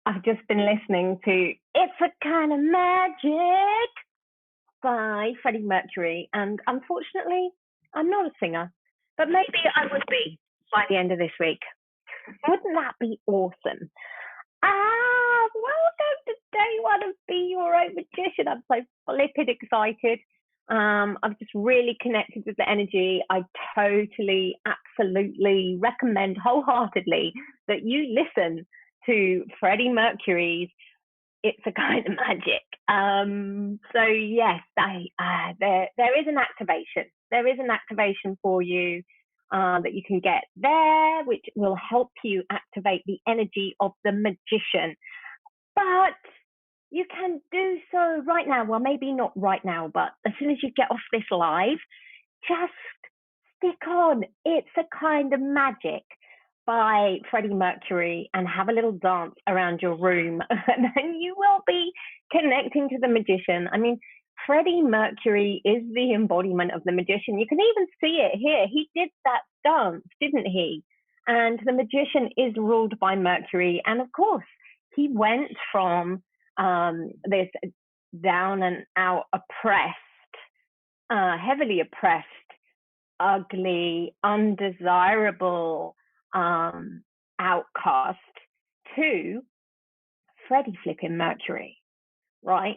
I've just been listening to It's a Kind of Magic by Freddie Mercury, and unfortunately, I'm not a singer, but maybe I would be by the end of this week. Wouldn't that be awesome? Welcome to day one of Be Your Own Magician. I'm so flippin' excited. I've just really connected with the energy. I totally, absolutely recommend wholeheartedly that you listen to Freddie Mercury's It's a Kind of Magic. So yes, there is an activation. There is an activation for you that you can get there, which will help you activate the energy of the magician. But you can do so right now. Well, maybe not right now, but as soon as you get off this live, just stick on It's a Kind of Magic by Freddie Mercury and have a little dance around your room. And then you will be connecting to the magician. I mean, Freddie Mercury is the embodiment of the magician. You can even see it here. He did that dance, didn't he? And the magician is ruled by Mercury. And of course, he went from this down and out, oppressed, heavily oppressed, ugly, undesirable outcast to Freddie flipping Mercury, right?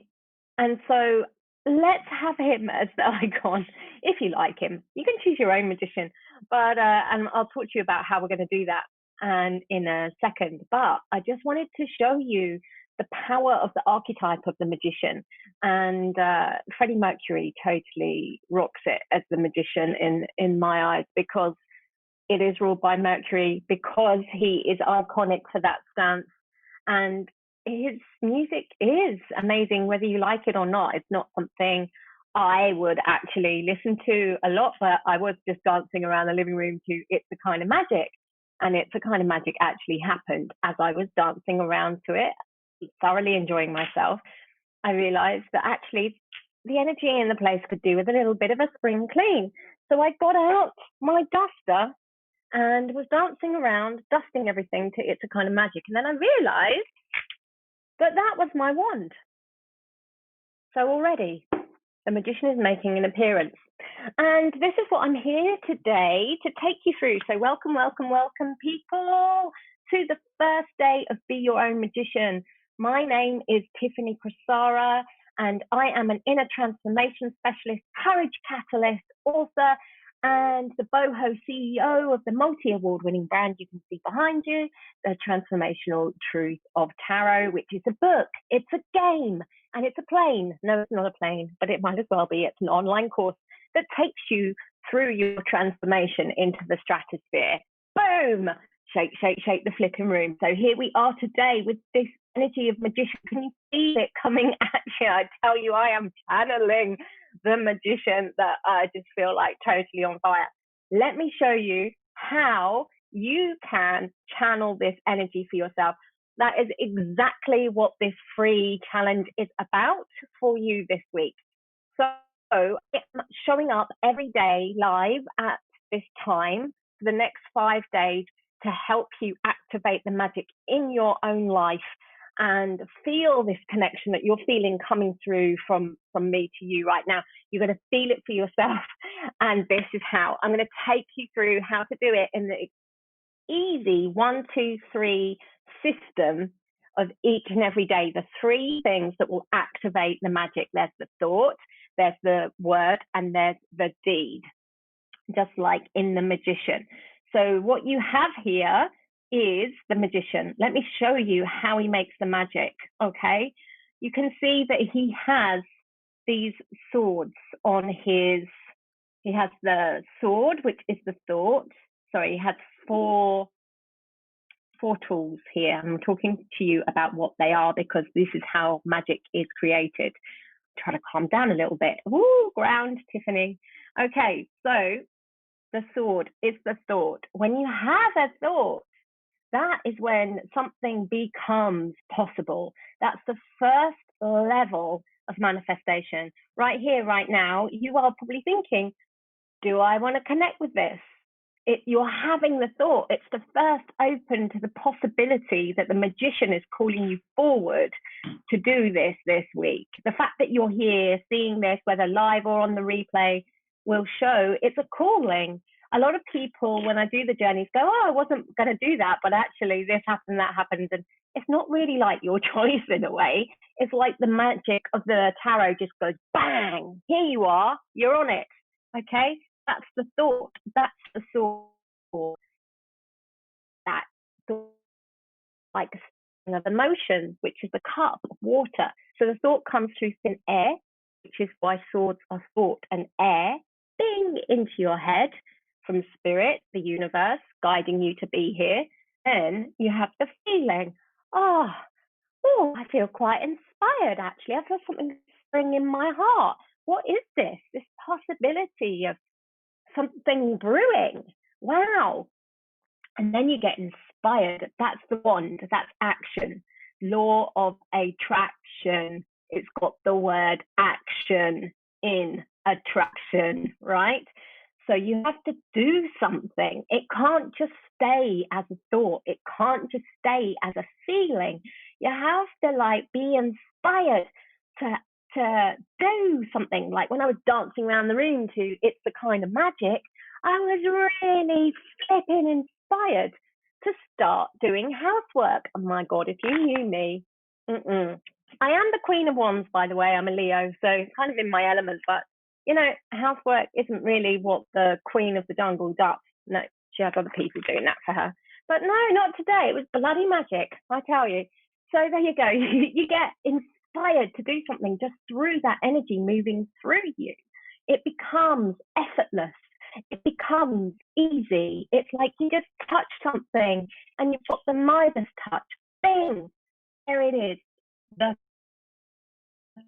And so let's have him as the icon if you like him. You can choose your own magician, but and I'll talk to you about how we're going to do that and in a second. But I just wanted to show you the power of the archetype of the magician, and Freddie Mercury totally rocks it as the magician in my eyes, because it is ruled by Mercury, because he is iconic for that stance, and his music is amazing whether you like it or not. It's not something I would actually listen to a lot, but I was just dancing around the living room to It's a Kind of Magic, and It's a Kind of Magic actually happened as I was dancing around to it, thoroughly enjoying myself. I realized that actually the energy in the place could do with a little bit of a spring clean. So I got out my duster and was dancing around, dusting everything to It's a Kind of Magic. And then I realized that that was my wand. So already the magician is making an appearance. And this is what I'm here today to take you through. So welcome, welcome, welcome, people, to the first day of Be Your Own Magician. My name is Tiffany Cressara, and I am an inner transformation specialist, courage catalyst, author, and the boho CEO of the multi-award winning brand you can see behind you, The Transformational Truth of Tarot, which is a book, it's a game, and it's a plane. No, it's not a plane, but it might as well be. It's an online course that takes you through your transformation into the stratosphere. Boom! Shake, shake, shake the flipping room. So here we are today with this energy of magician. Can you feel it coming at you? I tell you, I am channeling the magician that I just feel like totally on fire. Let me show you how you can channel this energy for yourself. That is exactly what this free challenge is about for you this week. So I'm showing up every day live at this time for the next 5 days to help you activate the magic in your own life and feel this connection that you're feeling coming through from me to you right now. You're going to feel it for yourself. And this is how I'm going to take you through how to do it in the easy 1, 2, 3 system of each and every day. The 3 things that will activate the magic. There's the thought, there's the word, and there's the deed, just like in the magician. So what you have here is the magician. Let me show you how he makes the magic, okay? You can see that he has these swords on his, he has the sword, which is the thought. Sorry, he has four tools here. I'm talking to you about what they are because this is how magic is created. Try to calm down a little bit. Ooh, ground, Tiffany. Okay, so the sword is the thought. When you have a thought, that is when something becomes possible. That's the first level of manifestation. Right here, right now, you are probably thinking, do I want to connect with this? You're having the thought. It's the first open to the possibility that the magician is calling you forward to do this week. The fact that you're here seeing this, whether live or on the replay, will show it's a calling. A lot of people, when I do the journeys, go, oh, I wasn't going to do that, but actually this happened, that happened. And it's not really like your choice in a way. It's like the magic of the tarot just goes, bang, here you are, you're on it. Okay? That's the thought. That's the thought. That thought, like a string of emotion, which is the cup of water. So the thought comes through thin air, which is why swords are thought and air, bing into your head from spirit, the universe, guiding you to be here. Then you have the feeling, oh, I feel quite inspired actually. I feel something stirring in my heart. What is this? This possibility of something brewing. Wow. And then you get inspired. That's the wand. That's action. Law of attraction. It's got the word action in attraction, right? So you have to do something. It can't just stay as a thought. It can't just stay as a feeling. You have to like be inspired to do something. Like when I was dancing around the room to It's the Kind of Magic, I was really flipping inspired to start doing housework. Oh my God, if you knew me. I am the Queen of Wands, by the way. I'm a Leo, so kind of in my element, but you know, housework isn't really what the Queen of the Jungle does. No, she has other people doing that for her. But no, not today. It was bloody magic, I tell you. So there you go. You get inspired to do something just through that energy moving through you. It becomes effortless. It becomes easy. It's like you just touch something and you've got the Midas touch. Bing! There it is. The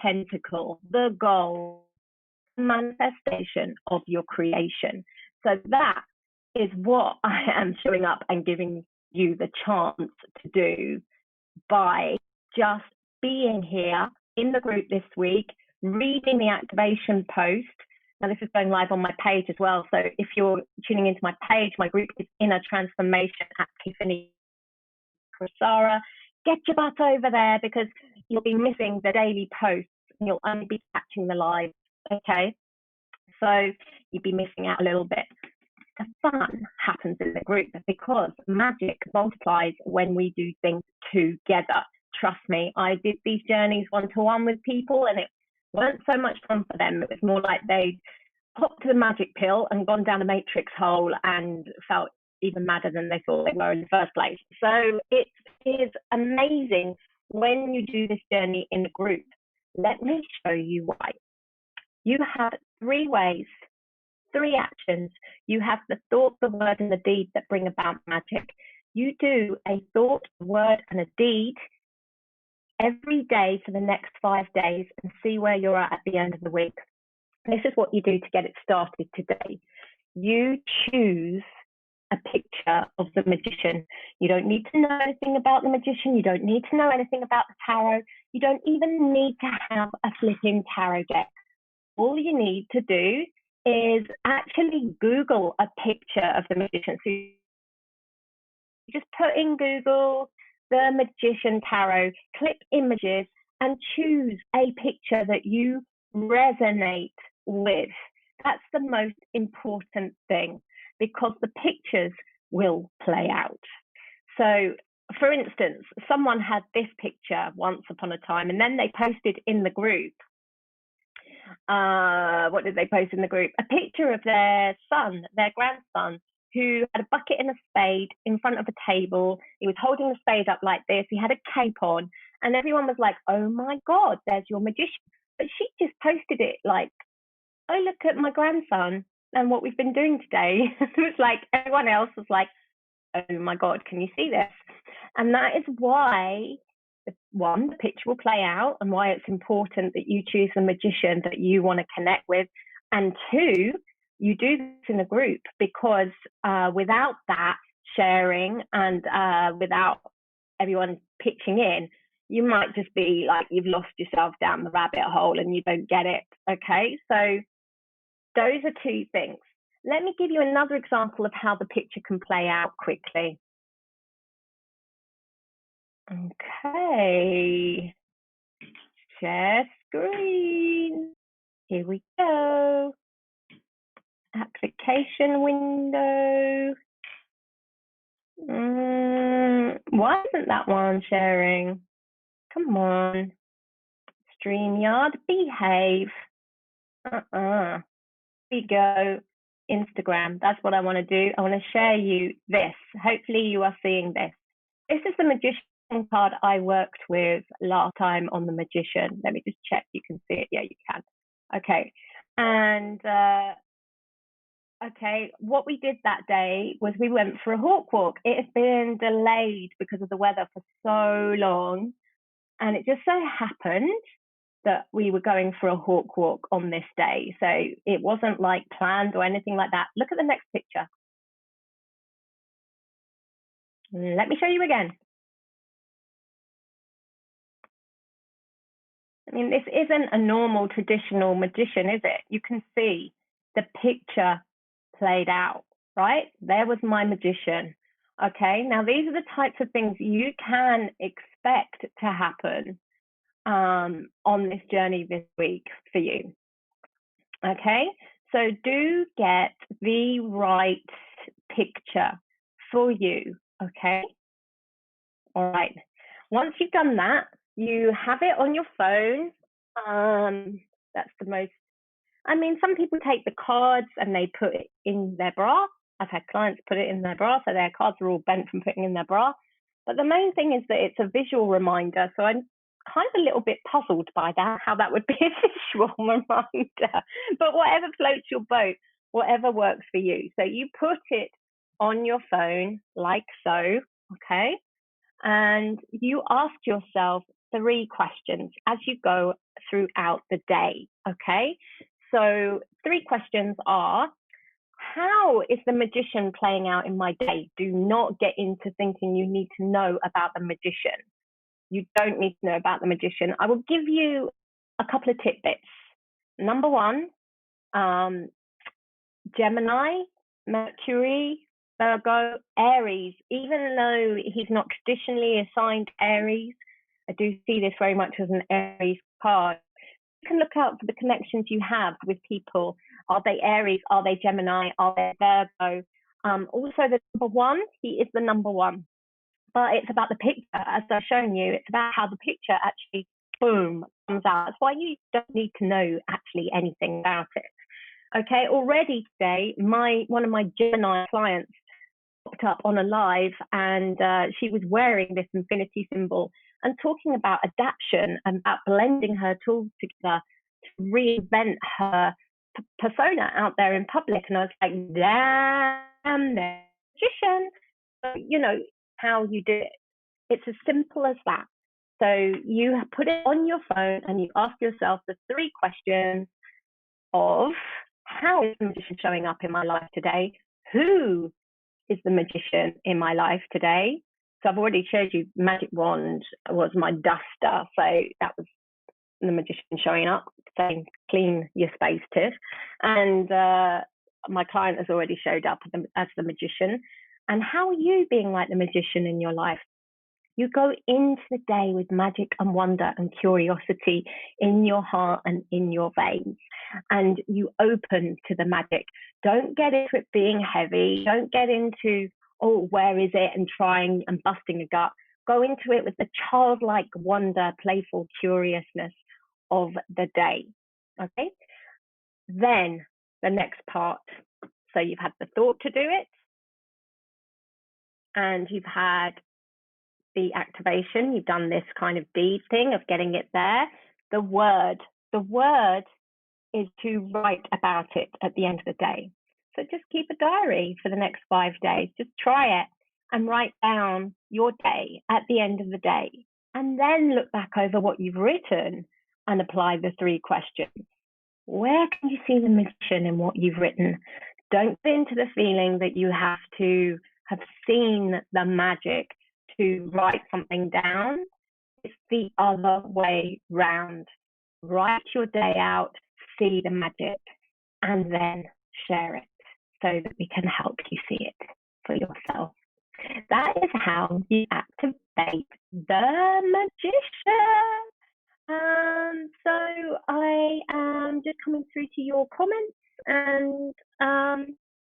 pentacle, the goal, manifestation of your creation. So that is what I am showing up and giving you the chance to do by just being here in the group this week, reading the activation post. Now, this is going live on my page as well. So if you're tuning into my page, my group is Inner Transformation at Tiffany Crosara. Get your butt over there because you'll be missing the daily posts and you'll only be catching the live. Okay, so you'd be missing out a little bit. The fun happens in the group because magic multiplies when we do things together. Trust me, I did these journeys one-to-one with people and it weren't so much fun for them. It was more like they'd popped the magic pill and gone down a matrix hole and felt even madder than they thought they were in the first place. So it is amazing when you do this journey in a group. Let me show you why. You have 3 ways, 3 actions. You have the thought, the word, and the deed that bring about magic. You do a thought, a word, and a deed every day for the next 5 days and see where you're at the end of the week. This is what you do to get it started today. You choose a picture of the magician. You don't need to know anything about the magician. You don't need to know anything about the tarot. You don't even need to have a flipping tarot deck. All you need to do is actually Google a picture of the magician. So you just put in Google the magician tarot, click images, and choose a picture that you resonate with. That's the most important thing because the pictures will play out. So, for instance, someone had this picture once upon a time, and then they posted in the group. What did they post in the group? A picture of their son, their grandson, who had a bucket and a spade in front of a table. He was holding the spade up like this. He had a cape on, and everyone was like, oh my God, there's your magician. But she just posted it like, oh, look at my grandson and what we've been doing today. It was like everyone else was like, oh my God, can you see this? And that is why, the picture will play out and why it's important that you choose the magician that you want to connect with. And 2, you do this in a group because without that sharing and without everyone pitching in, you might just be like you've lost yourself down the rabbit hole and you don't get it. Okay, so those are 2 things. Let me give you another example of how the picture can play out quickly. Okay, share screen. Here we go. Application window. Why isn't that one sharing? Come on. StreamYard, behave. Here we go. Instagram. That's what I want to do. I want to share you this. Hopefully you are seeing this. This is the magician card I worked with last time on the magician. Let me just check. You can see it. Yeah, you can. Okay. And okay, what we did that day was we went for a hawk walk. It has been delayed because of the weather for so long. And it just so happened that we were going for a hawk walk on this day. So it wasn't like planned or anything like that. Look at the next picture. Let me show you again. I mean, this isn't a normal traditional magician, is it? You can see the picture played out, right? There was my magician. Okay, now these are the types of things you can expect to happen on this journey this week for you. Okay, so do get the right picture for you. Okay, all right. Once you've done that, you have it on your phone. That's the most, I mean, some people take the cards and they put it in their bra. I've had clients put it in their bra, so their cards are all bent from putting in their bra. But the main thing is that it's a visual reminder. So I'm kind of a little bit puzzled by that, how that would be a visual reminder. But whatever floats your boat, whatever works for you. So you put it on your phone like so, okay? And you ask yourself 3 questions as you go throughout the day, okay? So 3 questions are, how is the magician playing out in my day? Do not get into thinking you need to know about the magician. You don't need to know about the magician. I will give you a couple of tidbits. Number 1, Gemini, Mercury, Virgo, Aries. Even though he's not traditionally assigned Aries, I do see this very much as an Aries card. You can look out for the connections you have with people. Are they Aries? Are they Gemini? Are they Virgo? Also, the number 1, he is the number 1. But it's about the picture, as I've shown you. It's about how the picture actually, boom, comes out. That's why you don't need to know actually anything about it. Okay, already today, one of my Gemini clients popped up on a live, and she was wearing this infinity symbol and talking about adaptation and about blending her tools together to reinvent her persona out there in public. And I was like, damn, magician. So, you know, how you do it. It's as simple as that. So you put it on your phone and you ask yourself the 3 questions of, how is the magician showing up in my life today? Who is the magician in my life today? So I've already showed you magic wand was my duster. So that was the magician showing up, saying, clean your space, Tiff. And my client has already showed up as the magician. And how are you being like the magician in your life? You go into the day with magic and wonder and curiosity in your heart and in your veins, and you open to the magic. Don't get into it being heavy. Don't get into, oh, where is it, and trying and busting a gut. Go into it with the childlike wonder, playful curiousness of the day. Okay? Then the next part. So you've had the thought to do it, and you've had the activation, you've done this kind of deed thing of getting it there. The word is to write about it at the end of the day. So just keep a diary for the next 5 days. Just try it and write down your day at the end of the day. And then look back over what you've written and apply the 3 questions. Where can you see the magician in what you've written? Don't get into the feeling that you have to have seen the magic to write something down. It's the other way round. Write your day out, see the magic, and then share it. so that we can help you see it for yourself. That is how you activate the magician. So I am just coming through to your comments, and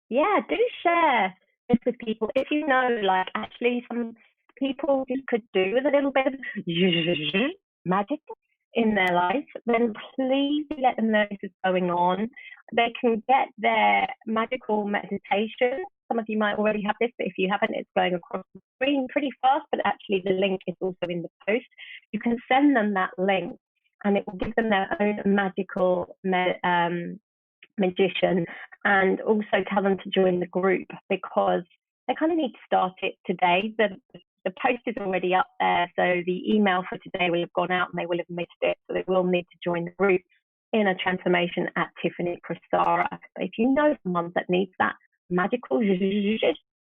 yeah, do share this with people. If you know, like, actually some people just could do with a little bit of magic in their life, then please let them know this is going on. They can get their magical meditation. Some of you might already have this, but if you haven't, it's going across the screen pretty fast, but actually the link is also in the post. You can send them that link and it will give them their own magical magician, and also tell them to join the group because they kind of need to start it today. The post is already up there, so the email for today will have gone out and they will have missed it, so they will need to join the group Inner Transformation at Tiffany Cristara. But if you know someone that needs that magical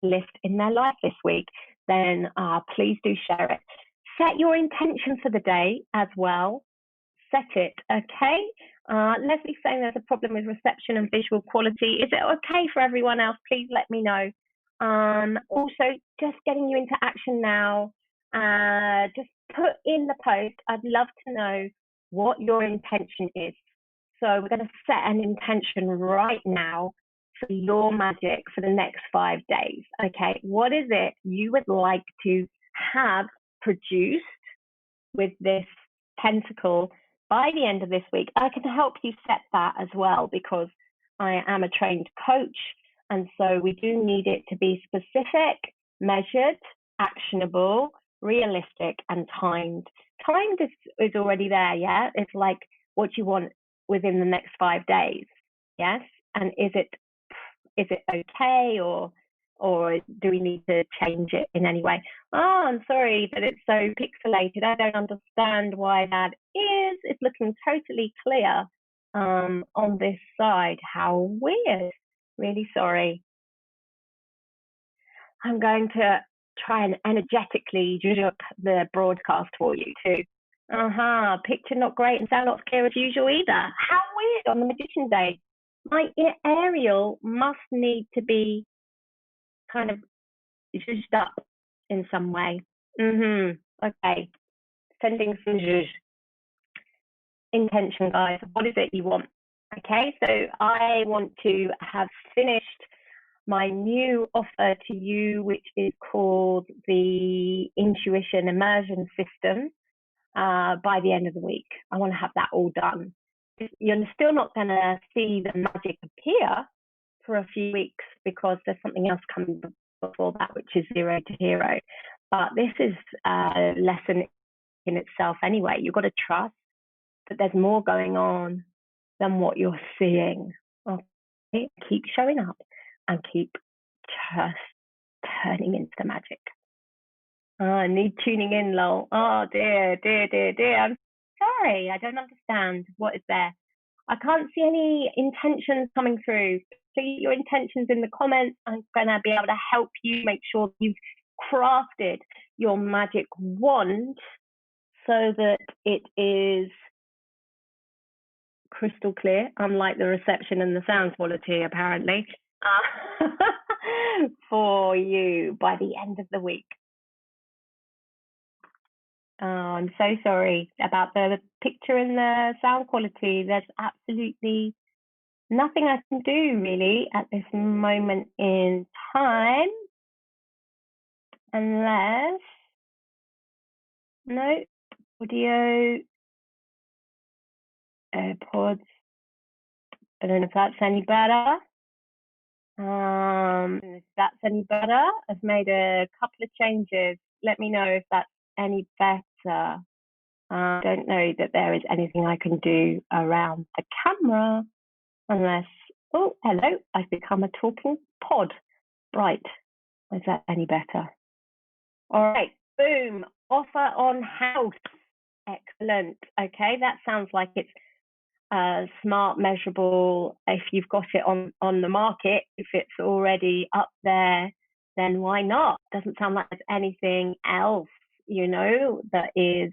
lift in their life this week, then please do share it. Set your intention for the day as well. Set it, okay? Leslie's saying there's a problem with reception and visual quality. Is it okay for everyone else? Please let me know. Also, just getting you into action now. Just put in the post. I'd love to know what your intention is. So we're going to set an intention right now for your magic for the next 5 days. Okay, what is it you would like to have produced with this pentacle by the end of this week? I can help you set that as well because I am a trained coach, and so we do need it to be specific, measured, actionable, realistic, and timed. Timed is already there, yeah? It's like what you want within the next 5 days, yes? And is it okay, or do we need to change it in any way? Oh, I'm sorry that it's so pixelated. I don't understand why that is. It's looking totally clear on this side. How weird. Really sorry. I'm going to try and energetically judge up the broadcast for you too. Picture not great and sound not clear as usual either. How weird on the Magician Day. My aerial must need to be kind of zhuzhed up in some way. Okay. Sending some zhuzh. Intention, guys. What is it you want? Okay, so I want to have finished my new offer to you, which is called the Intuition Immersion System, by the end of the week. I want to have that all done. You're still not going to see the magic appear for a few weeks because there's something else coming before that, which is Zero to Hero. But this is a lesson in itself anyway. You've got to trust that there's more going on than what you're seeing. Okay? Keep showing up and keep just turning into the magic. I need tuning in, lol. Oh dear. I'm sorry. I don't understand. What is there? I can't see any intentions coming through. Please, your intentions in the comments. I'm going to be able to help you make sure you've crafted your magic wand so that it is crystal clear, unlike the reception and the sound quality, apparently, for you by the end of the week. Oh, I'm so sorry about the picture and the sound quality. There's absolutely nothing I can do really at this moment in time, unless, no, audio, AirPods. I don't know if that's any better. If that's any better, I've made a couple of changes. Let me know if that's any better. I don't know that there is anything I can do around the camera unless, oh, hello, I've become a talking pod. Right, is that any better? All right, boom, offer on house. Excellent. Okay, that sounds like it's smart, measurable. If you've got it on the market, if it's already up there, then why not? Doesn't sound like there's anything else, that is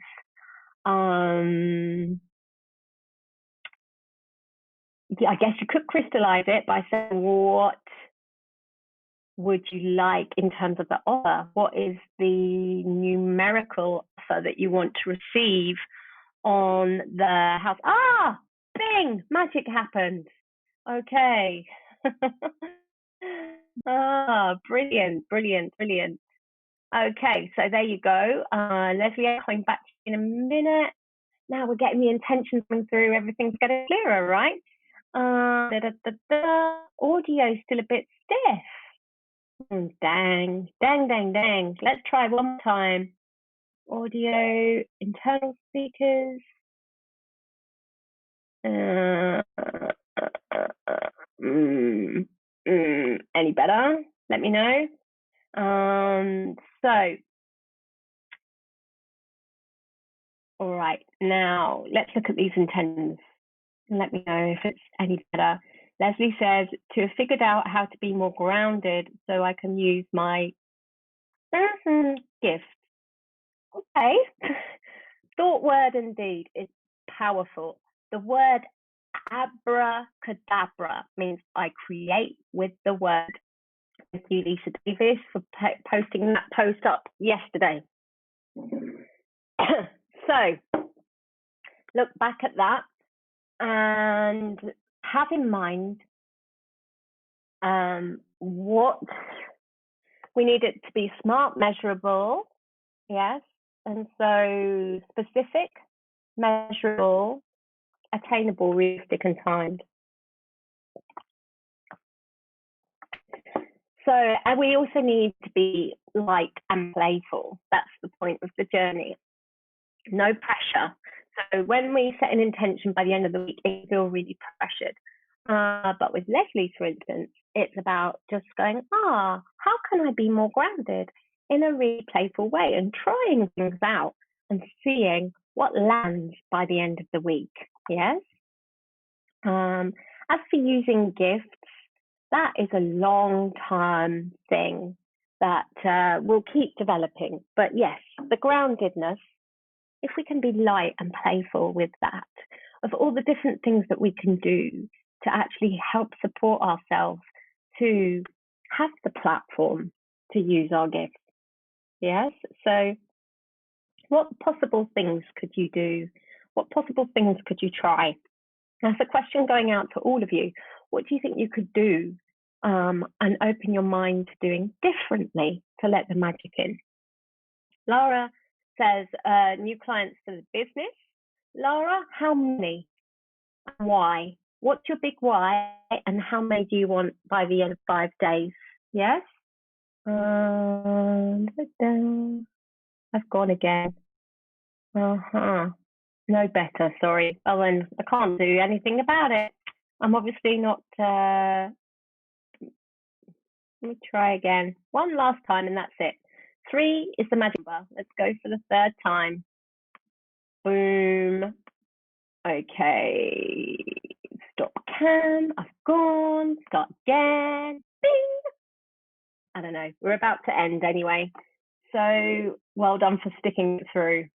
I guess you could crystallize it by saying what would you like in terms of the offer? What is the numerical offer that you want to receive on the house? Ah, bing, magic happened. Okay. Ah, brilliant, brilliant, brilliant. Okay, so there you go. Leslie, I'm coming back to you in a minute. Now we're getting the intentions coming through. Everything's getting clearer, right? Audio's still a bit stiff. Dang, dang, dang, dang. Let's try one more time. Audio, internal speakers. Any better? Let me know. So, all right, now let's look at these intentions and let me know if it's any better. Leslie says, to have figured out how to be more grounded so I can use my gift. Okay. Thought, word, and deed is powerful. The word abracadabra means I create with the word. Thank you, Lisa Davis, for posting that post up yesterday. So, look back at that and have in mind what we need it to be: smart, measurable, yes, and so specific, measurable, attainable, realistic, and timed. So, and we also need to be light and playful. That's the point of the journey. No pressure. So when we set an intention by the end of the week, it feels really pressured. But with Leslie, for instance, it's about just going, how can I be more grounded in a really playful way, and trying things out and seeing what lands by the end of the week. Yes. As for using gifts, that is a long-term thing that will keep developing. But yes, the groundedness, if we can be light and playful with that, of all the different things that we can do to actually help support ourselves to have the platform to use our gifts. Yes. So what possible things could you do? What possible things could you try? That's a question going out to all of you. What do you think you could do and open your mind to doing differently to let the magic in? Laura says, new clients for the business. Laura, how many and why? What's your big why, and how many do you want by the end of 5 days? Yes? I've gone again. No better, sorry. Well, then I can't do anything about it. I'm obviously not... let me try again. One last time, and that's it. 3 is the magic number. Let's go for the 3rd time. Boom. Okay. Stop cam. I've gone. Start again. Bing. I don't know. We're about to end anyway. So well done for sticking through.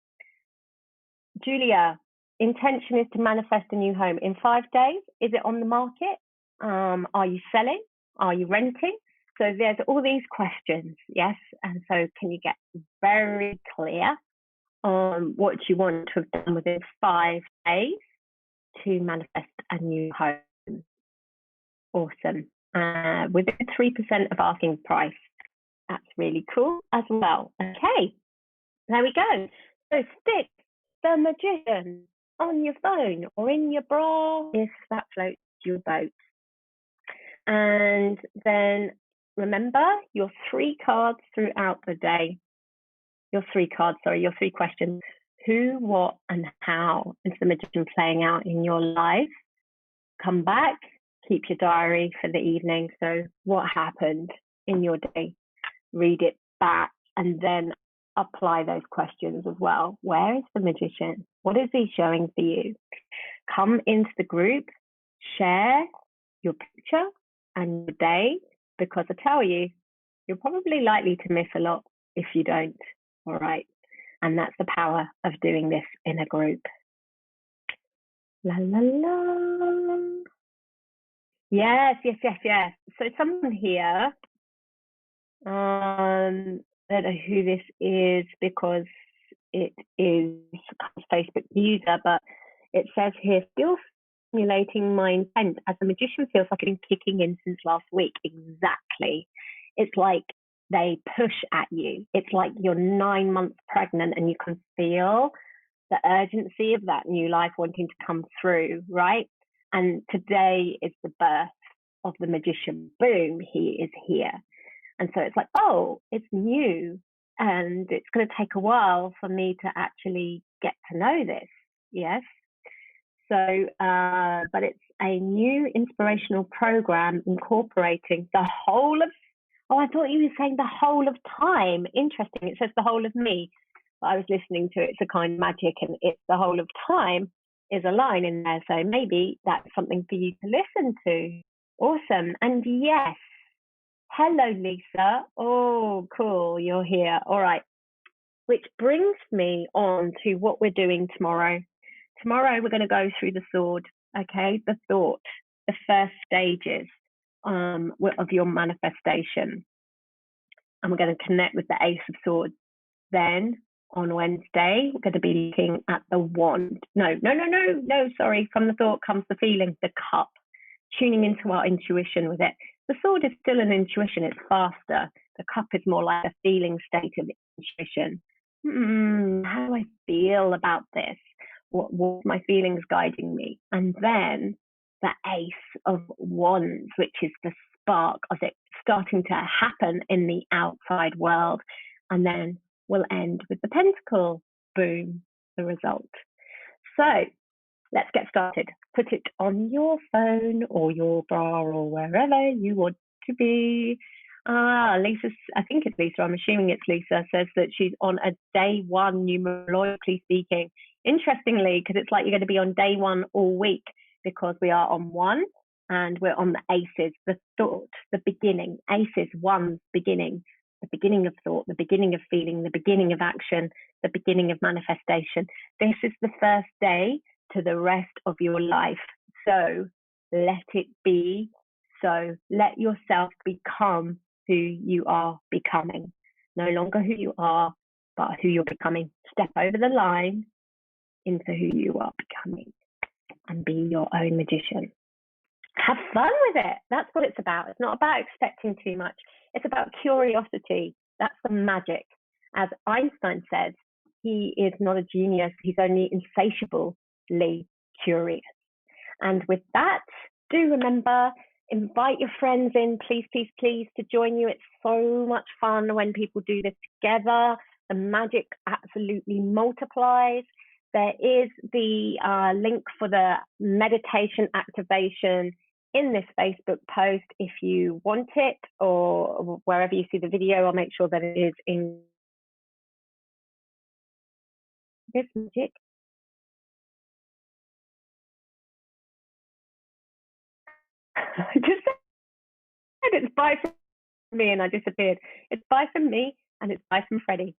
Julia, intention is to manifest a new home in 5 days. Is it on the market? Are you selling? Are you renting? So there's all these questions, yes? And so can you get very clear on what you want to have done within 5 days to manifest a new home? Awesome. Within 3% of asking price. That's really cool as well. Okay, there we go. So stick the magician on your phone or in your bra if that floats your boat. And then remember your 3 cards throughout the day. Your 3 questions. Who, what, and how is the magician playing out in your life? Come back, keep your diary for the evening. So what happened in your day? Read it back and then apply those questions as well. Where is the magician? What is he showing for you? Come into the group, share your picture and your day, because I tell you, you're probably likely to miss a lot if you don't. All right. And that's the power of doing this in a group. La, la, la. Yes. So someone here I don't know who this is because it is a Facebook user, but it says here, still stimulating my intent as the magician feels like it's been kicking in since last week. Exactly. It's like they push at you. It's like you're 9 months pregnant and you can feel the urgency of that new life wanting to come through, right? And today is the birth of the magician. Boom, he is here. And so it's like, oh, it's new and it's going to take a while for me to actually get to know this. Yes. So, but it's a new inspirational program incorporating the whole of, oh, I thought you were saying the whole of time. Interesting. It says the whole of me. But I was listening to It's a Kind of Magic and it's the whole of time is a line in there. So maybe that's something for you to listen to. Awesome. And yes, hello, Lisa. Oh, cool. You're here. All right. Which brings me on to what we're doing tomorrow. Tomorrow, we're going to go through the sword, okay? The thought, the first stages of your manifestation. And we're going to connect with the Ace of Swords. Then on Wednesday, we're going to be looking at the wand. No, sorry. From the thought comes the feeling, the cup, tuning into our intuition with it. The sword is still an intuition, it's faster. The cup is more like a feeling state of intuition. How do I feel about this? What my feelings guiding me? And then the Ace of Wands, which is the spark of it starting to happen in the outside world. And then we'll end with the Pentacle. Boom, the result. So let's get started. Put it on your phone or your bra or wherever you want to be. Lisa, I think it's Lisa, I'm assuming it's Lisa, says that she's on a day one, numerologically speaking. Interestingly, because it's like you're going to be on day one all week because we are on one and we're on the aces, the thought, the beginning. Aces, one, beginning, the beginning of thought, the beginning of feeling, the beginning of action, the beginning of manifestation. This is the first day to the rest of your life. So let it be. So let yourself become who you are becoming. No longer who you are, but who you're becoming. Step over the line into who you are becoming and be your own magician. Have fun with it. That's what it's about. It's not about expecting too much. It's about curiosity. That's the magic. As Einstein says, he is not a genius. He's only insatiably curious. And with that, do remember, invite your friends in, please, please, please, to join you. It's so much fun when people do this together. The magic absolutely multiplies. There is the link for the meditation activation in this Facebook post if you want it, or wherever you see the video. I'll make sure that it is in this magic. I just said it's bye from me and I disappeared. It's bye from me and it's bye from Freddie.